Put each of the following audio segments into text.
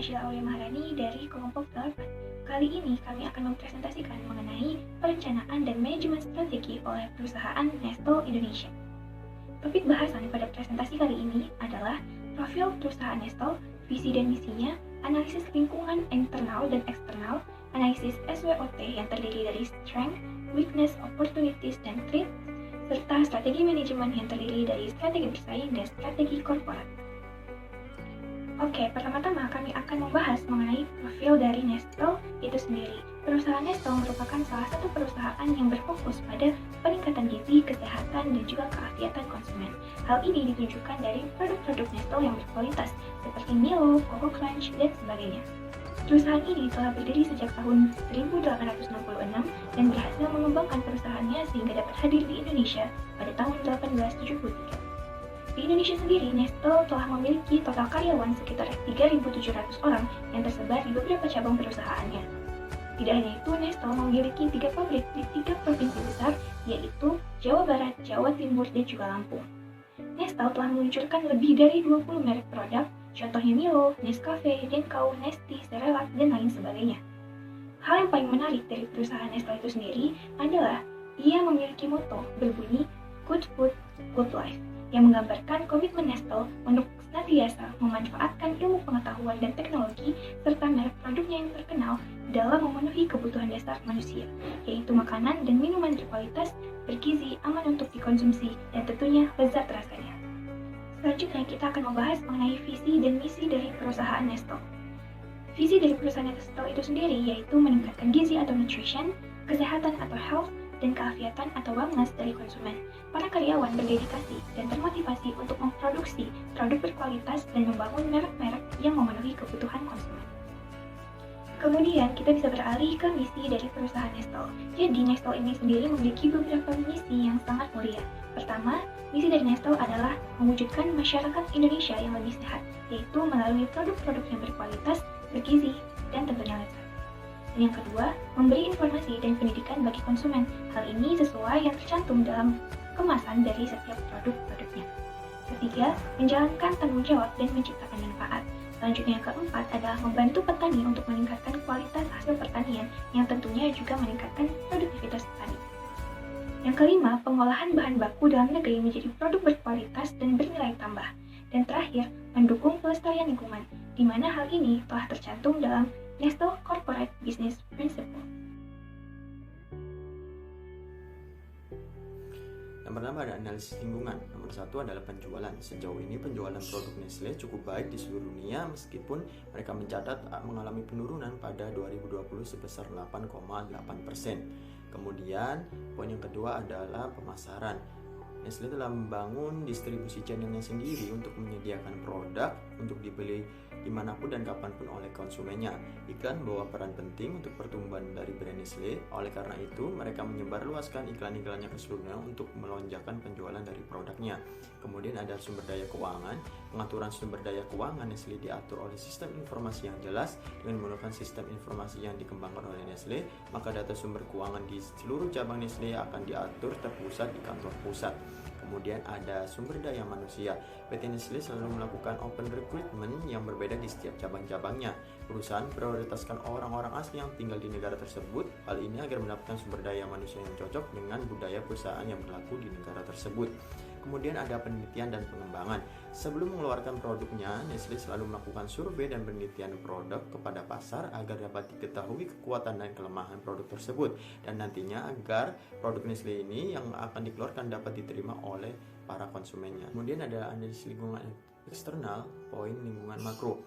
Ashila Aulia Maharani dari kelompok 8. Kali ini kami akan mempresentasikan mengenai perencanaan dan manajemen strategi oleh perusahaan Nestle Indonesia. Topik bahasan pada presentasi kali ini adalah profil perusahaan Nestle, visi dan misinya, analisis lingkungan internal dan eksternal, analisis SWOT yang terdiri dari strength, weakness, opportunities, dan threat, serta strategi manajemen yang terdiri dari strategi bersaing dan strategi korporat. Oke, pertama-tama kami akan membahas mengenai profil dari Nestle itu sendiri. Perusahaan Nestle merupakan salah satu perusahaan yang berfokus pada peningkatan gizi, kesehatan, dan juga keafiatan konsumen. Hal ini ditunjukkan dari produk-produk Nestle yang berkualitas, seperti Milo, Coco Crunch, dan sebagainya. Perusahaan ini telah berdiri sejak tahun 1866 dan berhasil mengembangkan perusahaannya sehingga dapat hadir di Indonesia pada tahun 1873. Di Indonesia sendiri, Nestle telah memiliki total karyawan sekitar 3.700 orang yang tersebar di beberapa cabang perusahaannya. Tidak hanya itu, Nestle memiliki 3 pabrik di 3 provinsi besar, yaitu Jawa Barat, Jawa Timur, dan juga Lampung. Nestle telah meluncurkan lebih dari 20 merek produk, contohnya Milo, Nescafe, Denkau, Nestea, Cerelac, dan lain sebagainya. Hal yang paling menarik dari perusahaan Nestle itu sendiri adalah ia memiliki moto berbunyi Good Food, Good Life, yang menggambarkan komitmen Nestle untuk senantiasa memanfaatkan ilmu pengetahuan dan teknologi serta merek produknya yang terkenal dalam memenuhi kebutuhan dasar manusia, yaitu makanan dan minuman berkualitas, bergizi, aman untuk dikonsumsi, dan tentunya lezat rasanya. Selanjutnya kita akan membahas mengenai visi dan misi dari perusahaan Nestle. Visi dari perusahaan Nestle itu sendiri yaitu meningkatkan gizi atau nutrition, kesehatan atau health, dan keafiatan atau wellness dari konsumen. Para karyawan berdedikasi dan termotivasi untuk memproduksi produk berkualitas dan membangun merek-merek yang memenuhi kebutuhan konsumen. Kemudian kita bisa beralih ke misi dari perusahaan Nestle. Jadi Nestle ini sendiri memiliki beberapa misi yang sangat mulia. Pertama, misi dari Nestle adalah mewujudkan masyarakat Indonesia yang lebih sehat, yaitu melalui produk-produk yang berkualitas, bergizi, dan tentunya lezat. Dan yang kedua, memberi informasi dan pendidikan bagi konsumen. Hal ini sesuai yang tercantum dalam kemasan dari setiap produk-produknya. Ketiga, menjalankan tanggung jawab dan menciptakan manfaat. Selanjutnya yang keempat adalah membantu petani untuk meningkatkan kualitas hasil pertanian yang tentunya juga meningkatkan produktivitas petani. Yang kelima, pengolahan bahan baku dalam negeri menjadi produk berkualitas dan bernilai tambah. Dan terakhir, mendukung pelestarian lingkungan, di mana hal ini telah tercantum dalam Nestle Corporate Business Principle. Yang pertama ada analisis lingkungan. Nomor 1 adalah penjualan. Sejauh ini penjualan produk Nestle cukup baik di seluruh dunia meskipun mereka mencatat mengalami penurunan pada 2020 sebesar 8,8%. Kemudian poin yang kedua adalah pemasaran. Nestle telah membangun distribusi channelnya sendiri untuk menyediakan produk untuk dibeli dimanapun dan kapanpun oleh konsumennya. Iklan membawa peran penting untuk pertumbuhan dari brand Nestle. Oleh karena itu, mereka menyebarluaskan iklan-iklannya ke seluruh dunia untuk melonjakkan penjualan dari produknya. Kemudian ada sumber daya keuangan. Pengaturan sumber daya keuangan Nestle diatur oleh sistem informasi yang jelas. Dengan menggunakan sistem informasi yang dikembangkan oleh Nestle, maka data sumber keuangan di seluruh cabang Nestle akan diatur terpusat di kantor pusat. Kemudian ada sumber daya manusia. PT Nestle selalu melakukan open recruitment yang berbeda di setiap cabang-cabangnya. Perusahaan prioritaskan orang-orang asli yang tinggal di negara tersebut. Hal ini agar mendapatkan sumber daya manusia yang cocok dengan budaya perusahaan yang berlaku di negara tersebut. Kemudian ada penelitian dan pengembangan. Sebelum mengeluarkan produknya, Nestle selalu melakukan survei dan penelitian produk kepada pasar agar dapat diketahui kekuatan dan kelemahan produk tersebut, dan nantinya agar produk Nestle ini yang akan dikeluarkan dapat diterima oleh para konsumennya. Kemudian ada analisis lingkungan eksternal, poin lingkungan makro.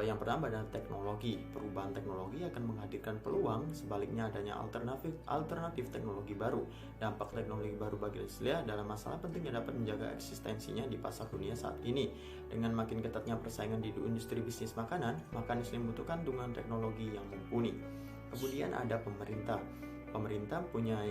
Yang pertama adalah teknologi. Perubahan teknologi akan menghadirkan peluang, sebaliknya adanya alternatif teknologi baru. Dampak teknologi baru bagi Nestle adalah masalah penting yang dapat menjaga eksistensinya di pasar dunia saat ini. Dengan makin ketatnya persaingan di industri bisnis makanan, maka Nestle membutuhkan dukungan teknologi yang mumpuni. Kemudian ada pemerintah. Pemerintah punya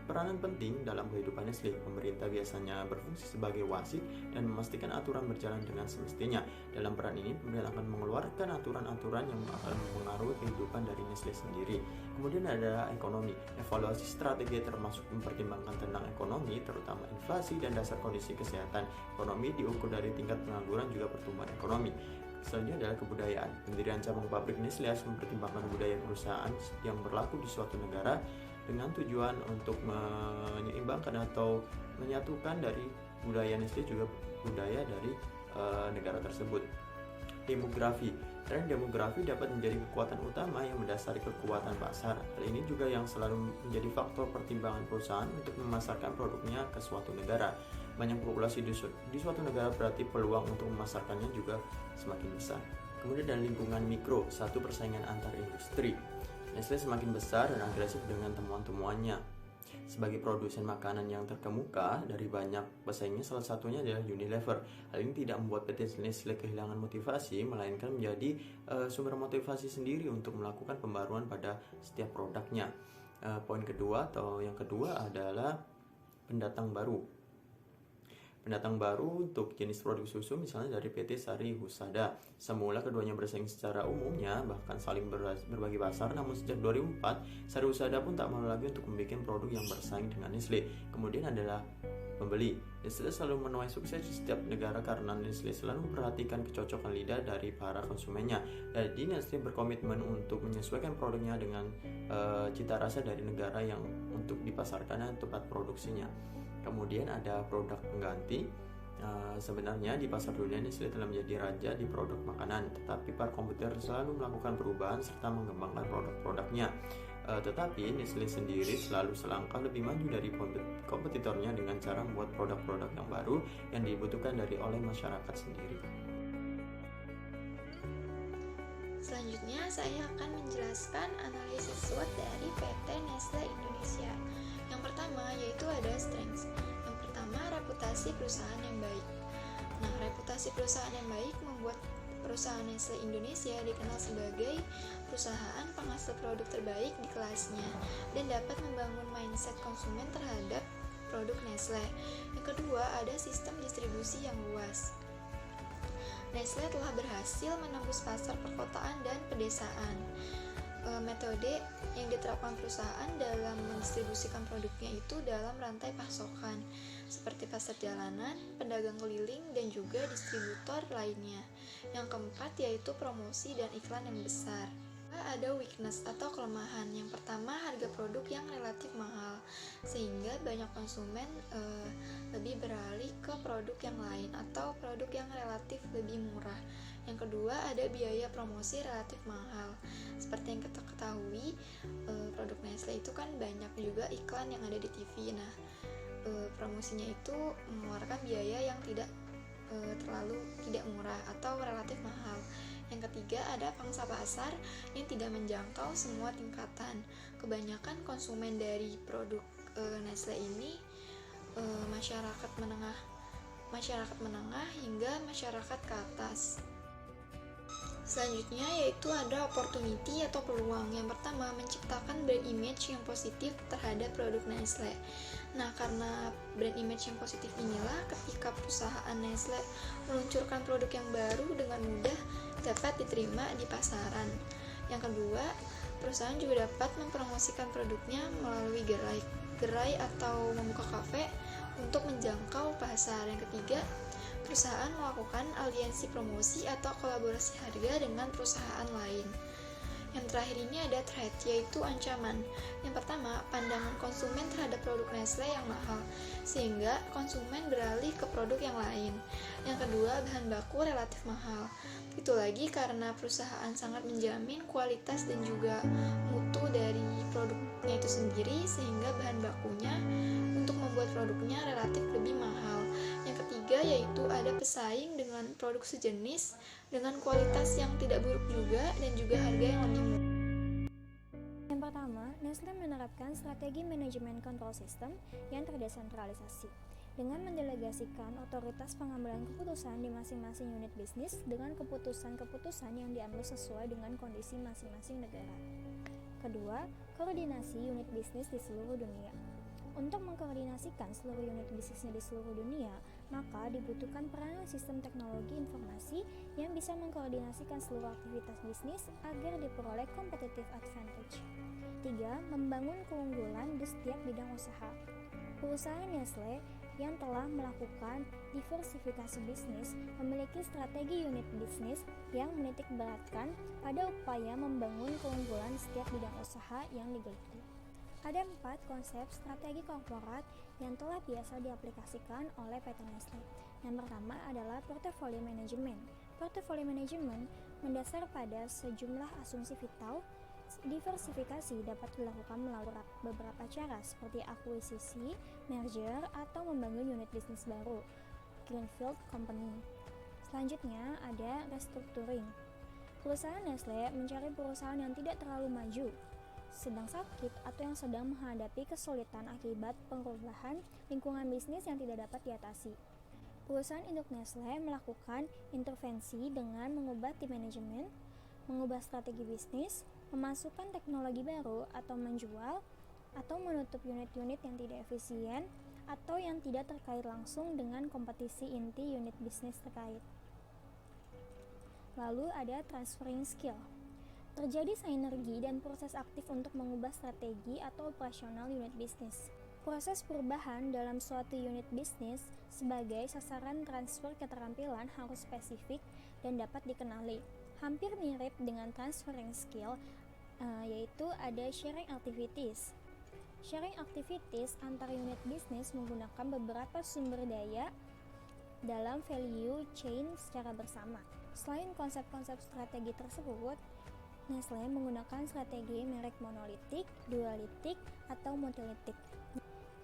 peranan penting dalam kehidupan Nestle. Pemerintah biasanya berfungsi sebagai wasit dan memastikan aturan berjalan dengan semestinya. Dalam peran ini, pemerintah akan mengeluarkan aturan-aturan yang akan mempengaruhi kehidupan dari Nestle sendiri. Kemudian ada ekonomi. Evaluasi strategi termasuk mempertimbangkan tentang ekonomi, terutama inflasi dan dasar kondisi kesehatan. Ekonomi diukur dari tingkat pengangguran juga pertumbuhan ekonomi. Selanjutnya adalah kebudayaan. Pendirian cabang pabrik Nestle harus mempertimbangkan budaya perusahaan yang berlaku di suatu negara dengan tujuan untuk menyeimbangkan atau menyatukan dari budaya Nestle juga budaya dari negara tersebut. Demografi. Tren demografi dapat menjadi kekuatan utama yang mendasari kekuatan pasar. Hal ini juga yang selalu menjadi faktor pertimbangan perusahaan untuk memasarkan produknya ke suatu negara. Banyak populasi di suatu negara berarti peluang untuk memasarkannya juga semakin besar. Kemudian ada lingkungan mikro, satu persaingan antar industri. Nestle semakin besar dan agresif dengan temuan-temuannya. Sebagai produsen makanan yang terkemuka dari banyak pesaingnya, salah satunya adalah Unilever. Hal ini tidak membuat PT Nestle kehilangan motivasi, melainkan menjadi sumber motivasi sendiri untuk melakukan pembaruan pada setiap produknya. Poin kedua atau yang kedua adalah pendatang baru. Pendatang baru untuk jenis produk susu misalnya dari PT Sari Husada. Semula keduanya bersaing secara umumnya, bahkan saling berbagi pasar, namun sejak 2004, Sari Husada pun tak mau lagi untuk membuat produk yang bersaing dengan Nestle. Kemudian adalah pembeli. Nestle selalu menuai sukses di setiap negara karena Nestle selalu memperhatikan kecocokan lidah dari para konsumennya. Jadi Nestle berkomitmen untuk menyesuaikan produknya dengan cita rasa dari negara yang untuk dipasarkan dan tempat produksinya. Kemudian ada produk pengganti. Sebenarnya di pasar dunia Nestle telah menjadi raja di produk makanan, tetapi para kompetitor selalu melakukan perubahan serta mengembangkan produk-produknya. Tetapi Nestle sendiri selalu selangkah lebih maju dari kompetitornya dengan cara membuat produk-produk yang baru yang dibutuhkan oleh masyarakat sendiri. Selanjutnya saya akan menjelaskan analisis SWOT dari PT Nestle Indonesia. Yang pertama yaitu ada strengths. Yang pertama, reputasi perusahaan yang baik. Nah, reputasi perusahaan yang baik membuat perusahaan Nestle Indonesia dikenal sebagai perusahaan penghasil produk terbaik di kelasnya dan dapat membangun mindset konsumen terhadap produk Nestle. Yang kedua, ada sistem distribusi yang luas. Nestle telah berhasil menembus pasar perkotaan dan pedesaan. Metode yang diterapkan perusahaan dalam mendistribusikan produknya itu dalam rantai pasokan, seperti pasar jalanan, pedagang keliling, dan juga distributor lainnya. Yang keempat yaitu promosi dan iklan yang besar. Ada weakness atau kelemahan. Yang pertama, harga produk yang relatif mahal, sehingga banyak konsumen lebih beralih ke produk yang lain atau produk yang relatif lebih murah. Yang kedua, ada biaya promosi relatif mahal. Seperti yang kita ketahui, produk Nestle itu kan banyak juga iklan yang ada di TV. Nah, promosinya itu mengeluarkan biaya yang terlalu tidak murah atau relatif mahal. Yang ketiga, ada pangsa pasar yang tidak menjangkau semua tingkatan. Kebanyakan konsumen dari produk Nestle ini masyarakat menengah hingga masyarakat ke atas. Selanjutnya yaitu ada opportunity atau peluang. Yang pertama, menciptakan brand image yang positif terhadap produk Nestle. Nah, karena brand image yang positif inilah ketika perusahaan Nestle meluncurkan produk yang baru dengan mudah dapat diterima di pasaran. Yang kedua, perusahaan juga dapat mempromosikan produknya melalui gerai atau membuka kafe untuk menjangkau pasar. Yang ketiga, perusahaan melakukan aliansi promosi atau kolaborasi harga dengan perusahaan lain. Yang terakhir ini ada threat, yaitu ancaman. Yang pertama, pandangan konsumen terhadap produk Nestle yang mahal, sehingga konsumen beralih ke produk yang lain. Yang kedua, bahan baku relatif mahal. Itu lagi karena perusahaan sangat menjamin kualitas dan juga mutu dari produknya itu sendiri, sehingga bahan bakunya untuk membuat produknya relatif lebih mahal. Yang ketiga yaitu ada pesaing dengan produk sejenis dengan kualitas yang tidak buruk juga dan juga harga yang lebih murah. Yang pertama, Nestle menerapkan strategi manajemen kontrol sistem yang terdesentralisasi dengan mendelegasikan otoritas pengambilan keputusan di masing-masing unit bisnis dengan keputusan-keputusan yang diambil sesuai dengan kondisi masing-masing negara. Kedua, koordinasi unit bisnis di seluruh dunia. Untuk mengkoordinasikan seluruh unit bisnisnya di seluruh dunia, maka dibutuhkan peranan sistem teknologi informasi yang bisa mengkoordinasikan seluruh aktivitas bisnis agar diperoleh competitive advantage. 3. Membangun keunggulan di setiap bidang usaha. Perusahaan Nestle yang telah melakukan diversifikasi bisnis memiliki strategi unit bisnis yang menitik beratkan pada upaya membangun keunggulan setiap bidang usaha yang digeluti. Ada 4 konsep strategi korporat yang telah biasa diaplikasikan oleh PT Nestle. Yang pertama adalah portfolio management. Portfolio management mendasar pada sejumlah asumsi vital. Diversifikasi dapat dilakukan melalui beberapa cara seperti akuisisi, merger, atau membangun unit bisnis baru, greenfield company. Selanjutnya ada restructuring. Perusahaan Nestle mencari perusahaan yang tidak terlalu maju, sedang sakit, atau yang sedang menghadapi kesulitan akibat perubahan lingkungan bisnis yang tidak dapat diatasi. Perusahaan induk Nestle melakukan intervensi dengan mengubah tim manajemen, mengubah strategi bisnis, memasukkan teknologi baru, atau menjual atau menutup unit-unit yang tidak efisien atau yang tidak terkait langsung dengan kompetisi inti unit bisnis terkait. Lalu ada transferring skill. Terjadi sinergi dan proses aktif untuk mengubah strategi atau operasional unit bisnis. Proses perubahan dalam suatu unit bisnis sebagai sasaran transfer keterampilan harus spesifik dan dapat dikenali. Hampir mirip dengan transferring skill, yaitu ada sharing activities. Sharing activities antar unit bisnis menggunakan beberapa sumber daya dalam value chain secara bersama. Selain konsep-konsep strategi tersebut, Nestle menggunakan strategi merek monolitik, dualitik, atau multilitik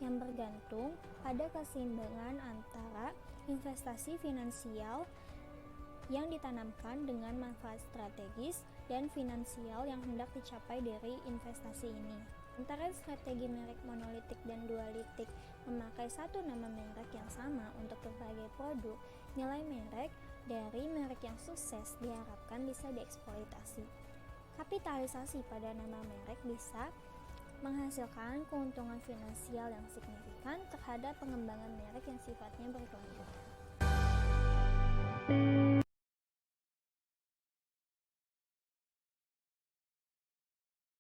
yang bergantung pada keseimbangan antara investasi finansial yang ditanamkan dengan manfaat strategis dan finansial yang hendak dicapai dari investasi ini. Antara strategi merek monolitik dan dualitik memakai satu nama merek yang sama untuk berbagai produk, nilai merek dari merek yang sukses diharapkan bisa dieksploitasi. Kapitalisasi pada nama merek bisa menghasilkan keuntungan finansial yang signifikan terhadap pengembangan merek yang sifatnya berkelanjutan.